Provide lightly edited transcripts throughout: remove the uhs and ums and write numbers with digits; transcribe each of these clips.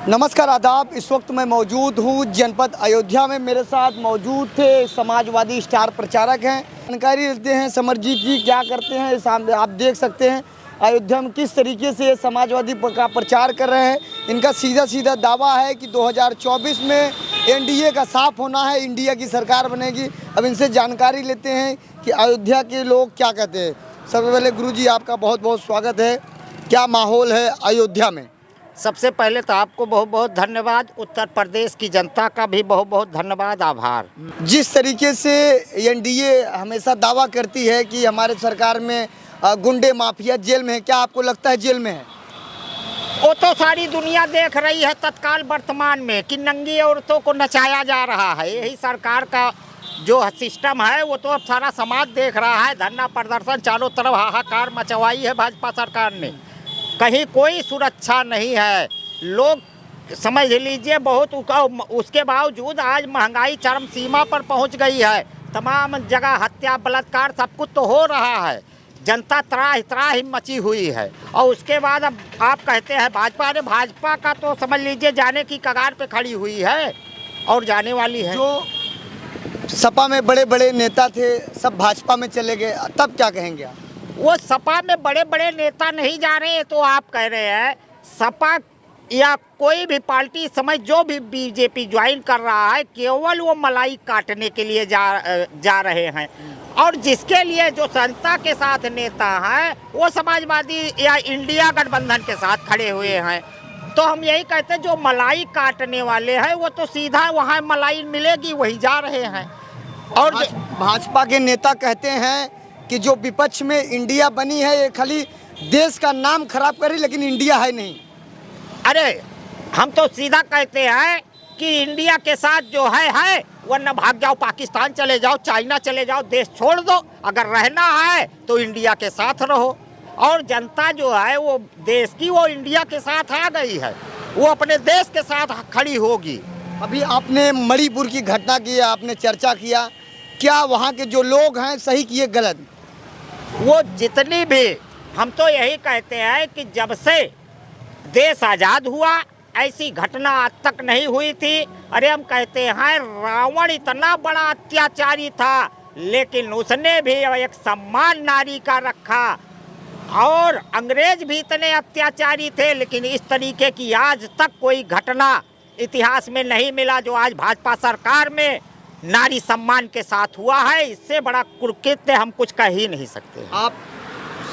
नमस्कार आदाब। इस वक्त मैं मौजूद हूँ जनपद अयोध्या में। मेरे साथ मौजूद थे समाजवादी स्टार प्रचारक हैं। जानकारी लेते हैं समरजीत जी क्या करते हैं। आप देख सकते हैं अयोध्या में किस तरीके से समाजवादी का प्रचार कर रहे हैं। इनका सीधा सीधा दावा है कि 2024 में एनडीए का साफ होना है, इंडिया की सरकार बनेगी। अब इनसे जानकारी लेते हैं कि अयोध्या के लोग क्या कहते हैं। सबसे पहले गुरुजी आपका बहुत बहुत स्वागत है। क्या माहौल है अयोध्या में? सबसे पहले तो आपको बहुत बहुत धन्यवाद। उत्तर प्रदेश की जनता का भी बहुत बहुत धन्यवाद, आभार। जिस तरीके से एनडीए हमेशा दावा करती है कि हमारे सरकार में गुंडे माफिया जेल में है, क्या आपको लगता है जेल में है? वो तो सारी दुनिया देख रही है तत्काल वर्तमान में कि नंगी औरतों को नचाया जा रहा है। यही सरकार का जो सिस्टम है वो तो अब सारा समाज देख रहा है। धरना प्रदर्शन चारों तरफ हाहाकार मचवाई है भाजपा सरकार ने। कहीं कोई सुरक्षा नहीं है। लोग समझ लीजिए बहुत उसके बावजूद आज महंगाई चरम सीमा पर पहुंच गई है। तमाम जगह हत्या बलात्कार सब कुछ तो हो रहा है। जनता त्राही मची हुई है। और उसके बाद अब आप कहते हैं भाजपा का तो समझ लीजिए जाने की कगार पे खड़ी हुई है और जाने वाली है। जो सपा में बड़े बड़े नेता थे सब भाजपा में चले गए, तब क्या कहेंगे आप? वो सपा में बड़े बड़े नेता नहीं जा रहे हैं तो आप कह रहे हैं सपा या कोई भी पार्टी समझ जो भी बीजेपी ज्वाइन कर रहा है केवल वो मलाई काटने के लिए जा रहे हैं। और जिसके लिए जो जनता के साथ नेता हैं वो समाजवादी या इंडिया गठबंधन के साथ खड़े हुए हैं। तो हम यही कहते हैं जो मलाई काटने वाले हैं वो तो सीधा वहाँ मलाई मिलेगी वही जा रहे हैं। और भाजपा के नेता कहते हैं कि जो विपक्ष में इंडिया बनी है ये खाली देश का नाम खराब करे लेकिन इंडिया है नहीं। अरे हम तो सीधा कहते हैं कि इंडिया के साथ जो है वरना भाग जाओ, पाकिस्तान चले जाओ, चाइना चले जाओ, देश छोड़ दो। अगर रहना है तो इंडिया के साथ रहो। और जनता जो है वो देश की वो इंडिया के साथ आ गई है, वो अपने देश के साथ खड़ी होगी। अभी आपने मणिपुर की घटना की, आपने चर्चा किया, क्या वहाँ के जो लोग हैं सही किए गलत? वो जितनी भी हम तो यही कहते हैं कि जब से देश आज़ाद हुआ ऐसी घटना आज तक नहीं हुई थी। अरे हम कहते हैं रावण इतना बड़ा अत्याचारी था लेकिन उसने भी एक सम्मान नारी का रखा। और अंग्रेज भी इतने अत्याचारी थे लेकिन इस तरीके की आज तक कोई घटना इतिहास में नहीं मिला जो आज भाजपा सरकार में नारी सम्मान के साथ हुआ है। इससे बड़ा कुकृत्य हम कुछ कह ही नहीं सकते। आप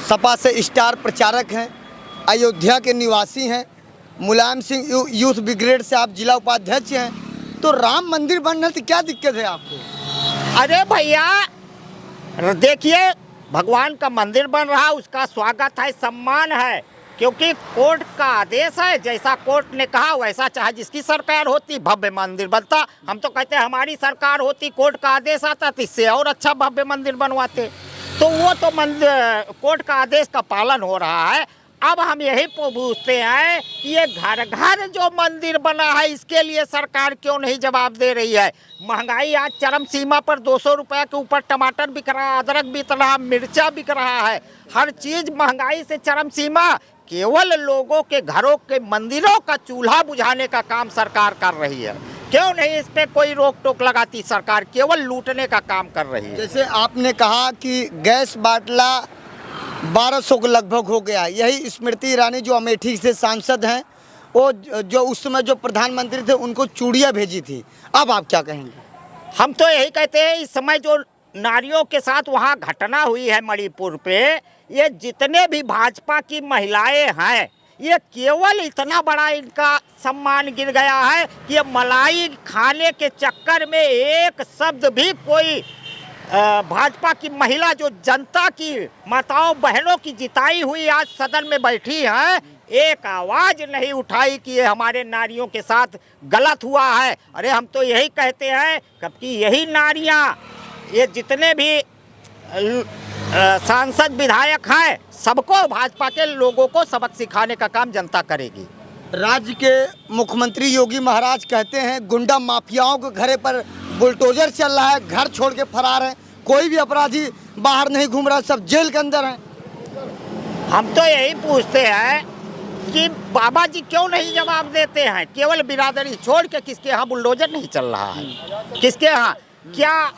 सपा से स्टार प्रचारक हैं, अयोध्या के निवासी हैं, मुलायम सिंह यूथ ब्रिगेड से आप जिला उपाध्यक्ष हैं, तो राम मंदिर बन रहा तो क्या दिक्कत है आपको? अरे भैया देखिए, भगवान का मंदिर बन रहा, उसका स्वागत है, सम्मान है, क्योंकि कोर्ट का आदेश है। जैसा कोर्ट ने कहा वैसा चाहे जिसकी सरकार होती भव्य मंदिर बनता। हम तो कहते हैं हमारी सरकार होती, कोर्ट का आदेश आता तो इससे और अच्छा भव्य मंदिर बनवाते। तो वो तो कोर्ट का आदेश का पालन हो रहा है। अब हम यही पूछते हैं कि ये घर घर जो मंदिर बना है इसके लिए सरकार क्यों नहीं जवाब दे रही है? महंगाई आज चरम सीमा पर 200 रुपये के ऊपर टमाटर बिक रहा है, अदरक बिक रहा, मिर्चा बिक रहा है, हर चीज़ महंगाई से चरम सीमा। केवल लोगों के घरों के मंदिरों का चूल्हा बुझाने का काम सरकार कर रही है। क्यों नहीं इस पे कोई रोक टोक लगाती? सरकार केवल लूटने का काम कर रही है। जैसे आपने कहा कि गैस बाटला 1200 के लगभग हो गया। यही स्मृति ईरानी जो अमेठी से सांसद हैं, वो जो उस समय जो प्रधानमंत्री थे उनको चूड़ियाँ भेजी थी। अब आप क्या कहेंगे? हम तो यही कहते हैं इस समय जो नारियों के साथ वहाँ घटना हुई है मणिपुर पे, ये जितने भी भाजपा की महिलाएं हैं ये केवल इतना बड़ा इनका सम्मान गिर गया है कि ये मलाई खाने के चक्कर में एक शब्द भी कोई भाजपा की महिला जो जनता की माताओं बहनों की जिताई हुई आज सदन में बैठी हैं, एक आवाज नहीं उठाई कि ये हमारे नारियों के साथ गलत हुआ है। अरे हम तो यही कहते हैं कब कि यही नारियां, ये जितने भी सांसद विधायक हैं सबको भाजपा के लोगों को सबक सिखाने का काम जनता करेगी। राज्य के मुख्यमंत्री योगी महाराज कहते हैं गुंडा माफियाओं के घरे पर बुलडोजर चल रहा है, घर छोड़ के फरार है, कोई भी अपराधी बाहर नहीं घूम रहा, सब जेल के अंदर हैं। हम तो यही पूछते हैं कि बाबा जी क्यों नहीं जवाब देते हैं? केवल बिरादरी छोड़ के किसके यहाँ बुलडोजर नहीं चल रहा है? किसके यहाँ क्या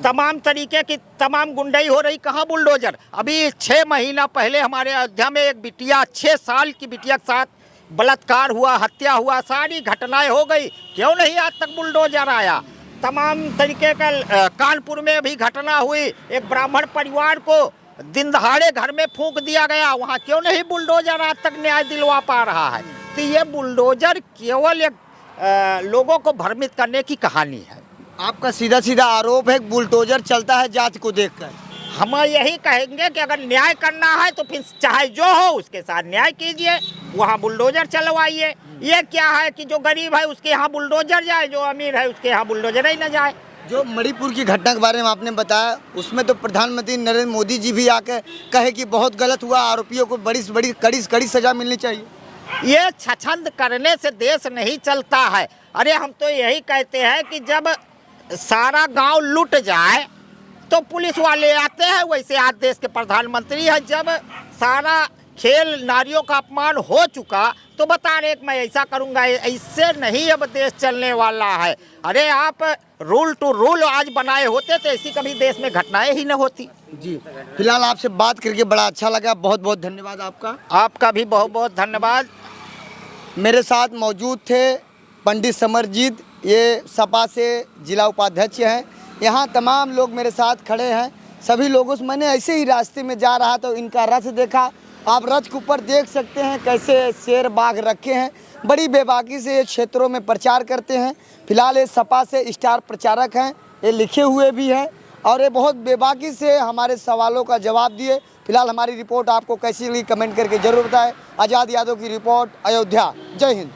तमाम तरीके की तमाम गुंडाई हो रही, कहाँ बुलडोजर? अभी 6 महीना पहले हमारे अयोध्या में एक बिटिया 6 साल की बिटिया के साथ बलात्कार हुआ, हत्या हुआ, सारी घटनाएं हो गई, क्यों नहीं आज तक बुलडोजर आया? तमाम तरीके का कानपुर में भी घटना हुई, एक ब्राह्मण परिवार को दिन दहाड़े घर में फूंक दिया गया, वहाँ क्यों नहीं बुलडोजर आज तक न्याय दिलवा पा रहा है? तो ये बुलडोजर केवल एक लोगों को भ्रमित करने की कहानी है। आपका सीधा सीधा आरोप है कि बुलडोजर चलता है जांच को देखकर। हम यही कहेंगे कि अगर न्याय करना है तो फिर चाहे जो हो उसके साथ न्याय कीजिए, वहाँ बुलडोजर चलवाइए। ये क्या है कि जो गरीब है उसके यहाँ बुलडोजर जाए, जो अमीर है उसके यहाँ बुलडोजर ही न जाए। जो मणिपुर की घटना के बारे में आपने बताया, उसमें तो प्रधानमंत्री नरेंद्र मोदी जी भी आकर कहे कि बहुत गलत हुआ, आरोपियों को बड़ी से बड़ी कड़ी सजा मिलनी चाहिए। ये छछंद करने से देश नहीं चलता है। अरे हम तो यही कहते हैं कि जब सारा गांव लूट जाए तो पुलिस वाले आते हैं, वैसे आज देश के प्रधानमंत्री है। जब सारा खेल नारियों का अपमान हो चुका तो बता रहे कि मैं ऐसा करूंगा, ऐसे नहीं अब देश चलने वाला है। अरे आप रूल टू रूल आज बनाए होते तो ऐसी कभी देश में घटनाएं ही न होती। जी, फिलहाल आपसे बात करके बड़ा अच्छा लगा, बहुत बहुत धन्यवाद आपका। आपका भी बहुत बहुत धन्यवाद। मेरे साथ मौजूद थे पंडित समरजीत, ये सपा से जिला उपाध्यक्ष हैं। यहाँ तमाम लोग मेरे साथ खड़े हैं। सभी लोगों से मैंने ऐसे ही रास्ते में जा रहा तो इनका रथ देखा। आप रथ के ऊपर देख सकते हैं कैसे शेर बाघ रखे हैं। बड़ी बेबाकी से ये क्षेत्रों में प्रचार करते हैं। फिलहाल ये सपा से स्टार प्रचारक हैं, ये लिखे हुए भी हैं और ये बहुत बेबाकी से हमारे सवालों का जवाब दिए। फिलहाल हमारी रिपोर्ट आपको कैसी लगी कमेंट करके जरूर बताएं। आज़ाद यादव की रिपोर्ट, अयोध्या। जय हिंद।